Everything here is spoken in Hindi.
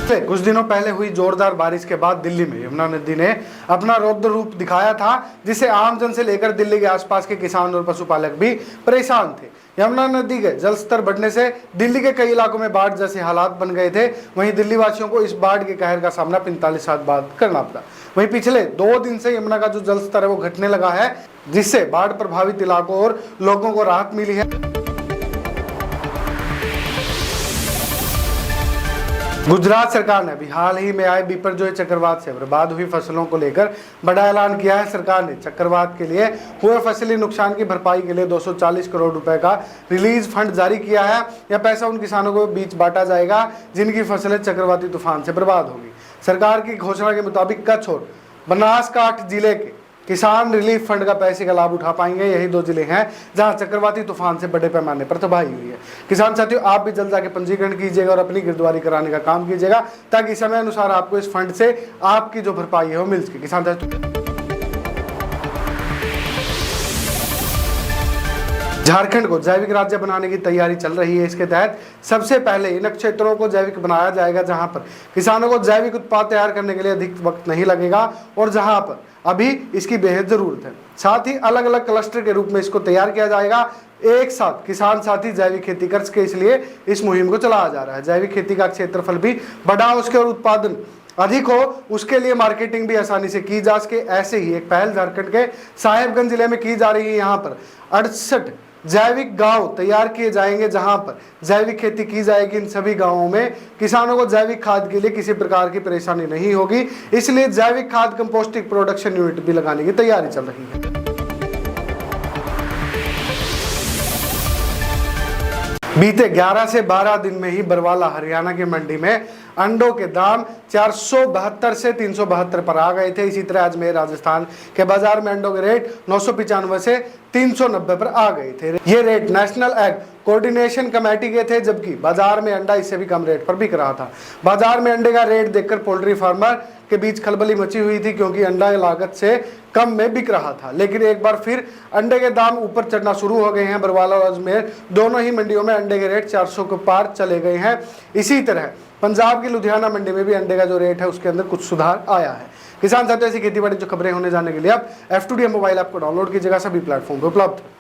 कुछ दिनों पहले हुई जोरदार बारिश के बाद दिल्ली में यमुना नदी ने अपना रौद्र रूप दिखाया था, जिससे आमजन से लेकर दिल्ली के आसपास के किसान और पशुपालक भी परेशान थे। यमुना नदी के जलस्तर बढ़ने से दिल्ली के कई इलाकों में बाढ़ जैसे हालात बन गए थे। वहीं दिल्ली वासियों को इस बाढ़ के कहर का सामना 45 साल बाद करना पड़ा। वहीं पिछले 2 दिन से यमुना का जो जलस्तर है वो घटने लगा है, जिससे बाढ़ प्रभावित इलाकों और लोगों को राहत मिली है। गुजरात सरकार ने अभी हाल ही में आए बिपरजॉय चक्रवात से बर्बाद हुई फसलों को लेकर बड़ा ऐलान किया है। सरकार ने चक्रवात के लिए हुए फसली नुकसान की भरपाई के लिए 240 करोड़ रुपए का रिलीज फंड जारी किया है। यह पैसा उन किसानों को बीच बांटा जाएगा जिनकी फसलें चक्रवाती तूफान से बर्बाद होगी। सरकार की घोषणा के मुताबिक कच्छ और बनासकांठा जिले के किसान रिलीफ फंड का पैसे का लाभ उठा पाएंगे। यही 2 जिले हैं जहां चक्रवाती तूफान से बड़े पैमाने पर तबाही हुई है। किसान साथियों, आप भी जल्द जाके पंजीकरण कीजिएगा और अपनी गिरदावरी कराने का काम कीजिएगा, ताकि समय अनुसार आपको इस फंड से आपकी जो भरपाई है वो मिल सके। किसान साथियों, झारखंड को जैविक राज्य बनाने की तैयारी चल रही है। इसके तहत सबसे पहले इन क्षेत्रों को जैविक बनाया जाएगा जहां पर किसानों को जैविक उत्पाद तैयार करने के लिए अधिक वक्त नहीं लगेगा और जहां पर अभी इसकी बेहद जरूरत है। साथ ही अलग अलग क्लस्टर के रूप में इसको तैयार किया जाएगा। एक साथ किसान साथी जैविक खेती कर सके, इसलिए इस मुहिम को चलाया जा रहा है। जैविक खेती का क्षेत्रफल भी बढ़ा उसके और उत्पादन अधिक हो, उसके लिए मार्केटिंग भी आसानी से की जा सके। ऐसे ही एक पहल झारखंड के साहेबगंज जिले में की जा रही है। यहाँ पर 68 जैविक गांव तैयार किए जाएंगे जहां पर जैविक खेती की जाएगी। इन सभी गांवों में किसानों को जैविक खाद के लिए किसी प्रकार की परेशानी नहीं होगी, इसलिए जैविक खाद कंपोस्टिंग प्रोडक्शन यूनिट भी लगाने की तैयारी चल रही है। बीते 11 से 12 दिन में ही बरवाला हरियाणा की मंडी में अंडों के दाम 472 से 372 पर आ गए थे। इसी तरह अजमेर राजस्थान के बाजार में अंडों के रेट 995 से 390 पर आ गए थे। ये rate national egg coordination committee के थे, जबकि बाजार में अंडा इससे भी कम रेट पर बिक रहा था। बाजार में अंडे का रेट देखकर पोल्ट्री फार्मर के बीच खलबली मची हुई थी, क्योंकि अंडा लागत से कम में बिक रहा था। लेकिन एक बार फिर अंडे के दाम ऊपर चढ़ना शुरू हो गए हैं। बरवाला और अजमेर दोनों ही मंडियों में अंडे के रेट 400 के पार चले गए हैं। इसी तरह पंजाब की लुधियाना मंडी में भी अंडे का जो रेट है उसके अंदर कुछ सुधार आया है। किसान साथियों, ऐसी खेती बाड़ी जो खबरें होने जाने के लिए आप F2DM मोबाइल ऐप को डाउनलोड कीजिएगा, सभी प्लेटफॉर्म पर उपलब्ध है।